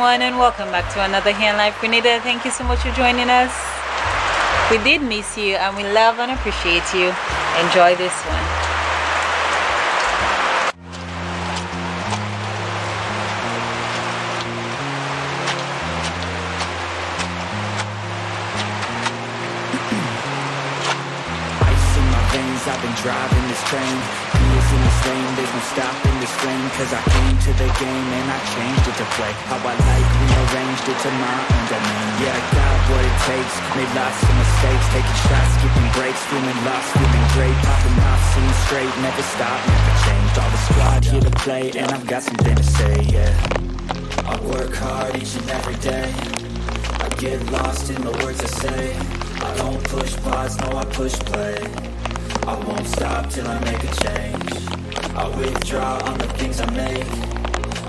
everyone, and welcome back to another Hair and Life Grenada. Thank you so much for joining us. We did miss you and we love and appreciate you. Enjoy this one. I've been driving this train, years in this lane, there's no stopping this flame. Cause I came to the game and I changed it to play how I like, rearranged it to my own domain. Yeah, I got what it takes, made lots of mistakes, taking shots, skipping breaks, feeling lost, feeling great, popping off, seeing straight, never stop, never changed. All the squad here to play and I've got something to say, yeah. I work hard each and every day, I get lost in the words I say. I don't push pause, no I push play. I won't stop till I make a change. I withdraw on the things I make.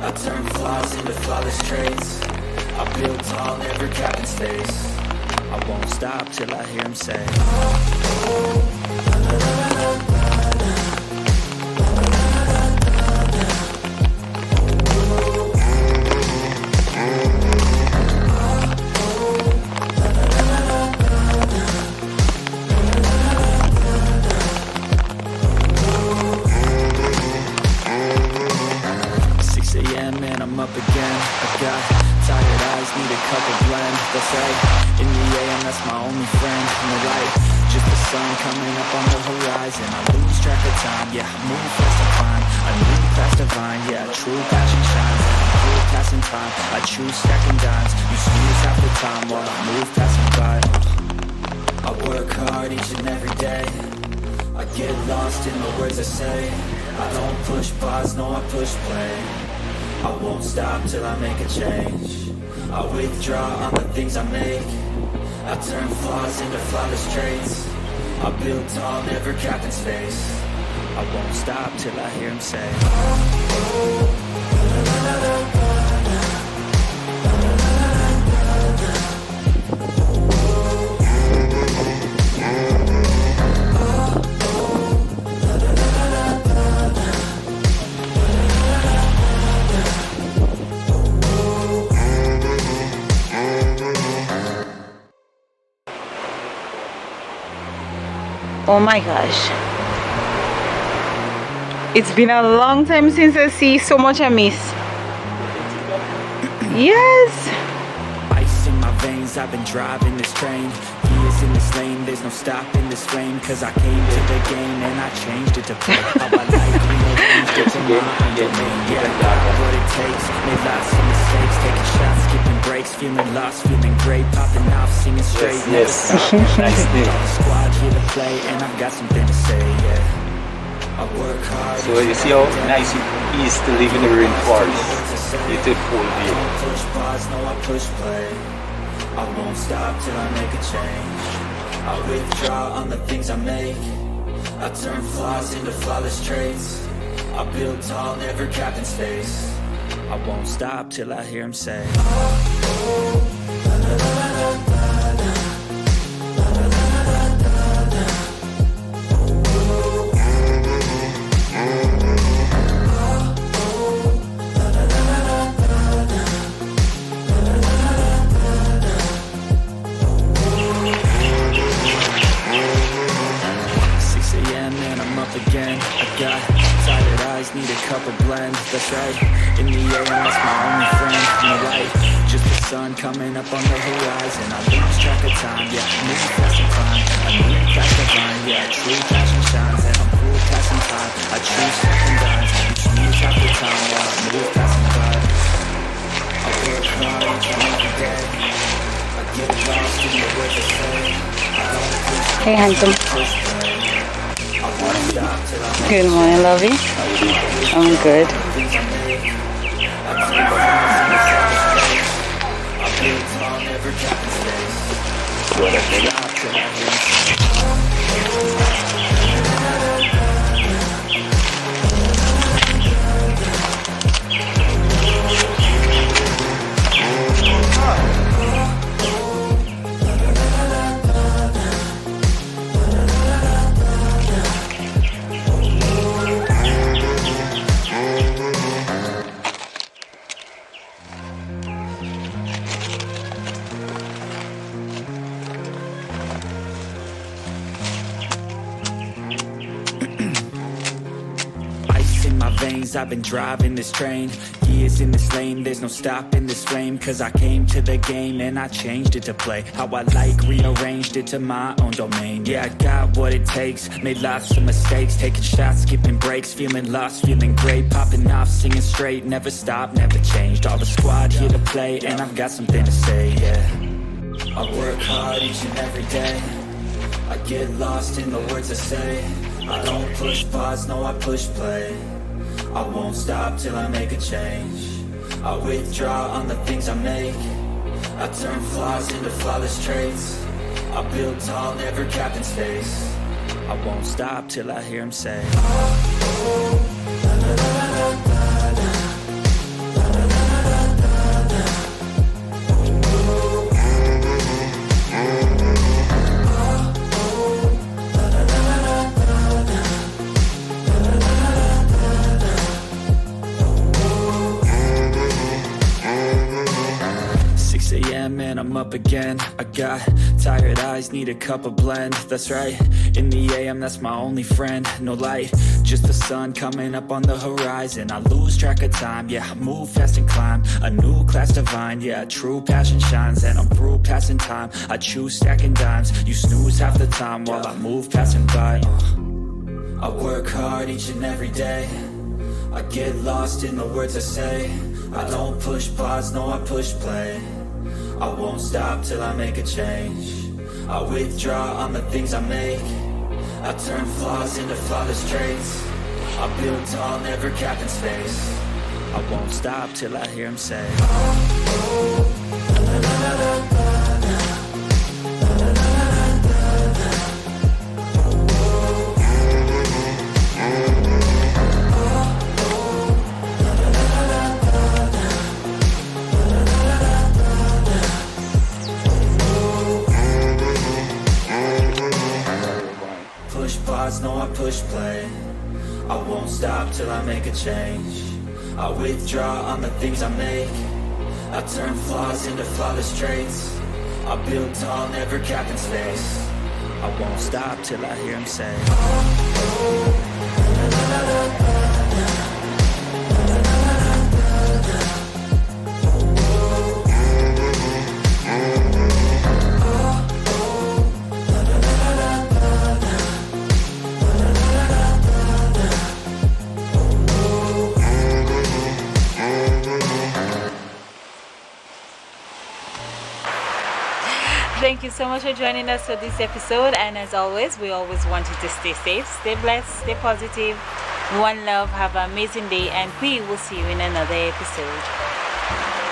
I turn flaws into flawless traits. I build tall, never capped in space. I won't stop till I hear him say, up again. I got tired eyes, need a cup of blend. That's right, in the AM, that's my only friend. In the light, just the sun coming up on the horizon. I lose track of time, yeah, I move fast and climb. I move past divine, yeah, true passion shines. I'm cool passing time, I choose stacking dimes. You snooze half the time while I move passing by. I work hard each and every day, I get lost in the words I say. I don't push pause, no I push play. I won't stop till I make a change. I withdraw on the things I make. I turn flaws into flawless traits. I build tall, never capped in space. I won't stop till I hear him say, oh my gosh, it's been a long time since I see so much I miss. Yes, ice in my veins, I've been driving this train, years in this lane, there's no stopping this flame. Cause I came to the game and I changed it to play how I like, rearranged it to my own domain. Yeah, I got what it takes, made lots of mistakes, taking shots, skipping breaks, feeling lost, feeling great, popping off, singing straight. Yes. Nice name. Squad here to play and I've got something to say, yeah. I work hard. So you see how nice it is to live in the rainforest. Beautiful view. Push pause, no I push play. I won't stop till I make a change. I withdraw on the things I make. I turn flaws into flawless traits. I build tall, never capped in space. I won't stop till I hear him say, need a cup of blend, that's right. In the air, and that's my only friend. In the light, just the sun coming up on the horizon. I lose track of time, yeah, move fast and climb. I move past the vine, yeah, true passion shines. And I'm cool passing time, I choose second dimes. You snooze half the time while I move passing by. I work hard each and every day, I get lost in the words I say. I don't push. hey handsome. Good morning, lovey. I'm good. years I've been driving this train, years in this lane, there's no stopping this flame. Cause I came to the game and I changed it to play how I like, rearranged it to my own domain. Yeah, I got what it takes, made lots of mistakes, taking shots, skipping breaks, feeling lost, feeling great, popping off, singing straight, never stopped, never changed. All the squad here to play and I've got something to say, yeah. I work hard each and every day, I get lost in the words I say. I don't push pause, no I push play. I won't stop till I make a change. I withdraw on the things I make. I turn flaws into flawless traits. I build tall, never capped in space. I won't stop till I hear him say, man, I'm up again. I got tired eyes, need a cup of blend. That's right, in the AM, that's my only friend. No light, just the sun coming up on the horizon. I lose track of time, yeah, I move fast and climb a new class divine, yeah, true passion shines. And I'm through passing time, I choose stacking dimes. You snooze half the time while I move passing by. I work hard each and every day, I get lost in the words I say. I don't push pause, no I push play. I won't stop till I make a change. I withdraw on the things I make. I turn flaws into flawless traits. I build tall, never capped in space. I won't stop till I hear him say, no I push play. I won't stop till I make a change. I withdraw on the things I make. I turn flaws into flawless traits. I build tall, never capped in space. I won't stop till I hear him say, Thank you so much for joining us for this episode, and as always, we always want you to stay safe, stay blessed, stay positive. One love, have an amazing day, and we will see you in another episode.